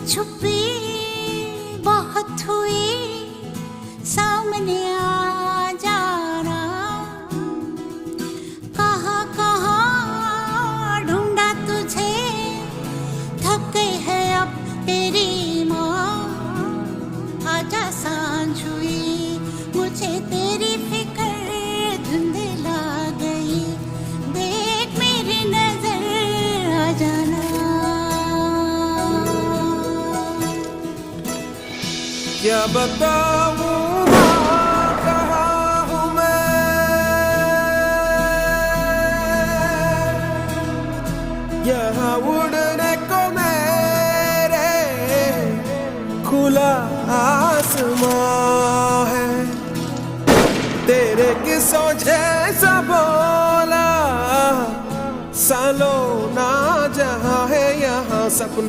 छुपी बहुत हुई, सामने आ जाना। कहाँ कहाँ ढूंढा तुझे, थक गई है अब तेरी माँ। आजा सांझ हुई, मुझे तेरी फिक्र धुंधला गई। देख मेरी नजर आ जाना। क्या बताऊं कहाँ हूँ मैं, यहाँ उड़ने को मेरे खुला आसमां है। तेरे किस्सों जैसा बोला सालों ना जहाँ है यहाँ सपना।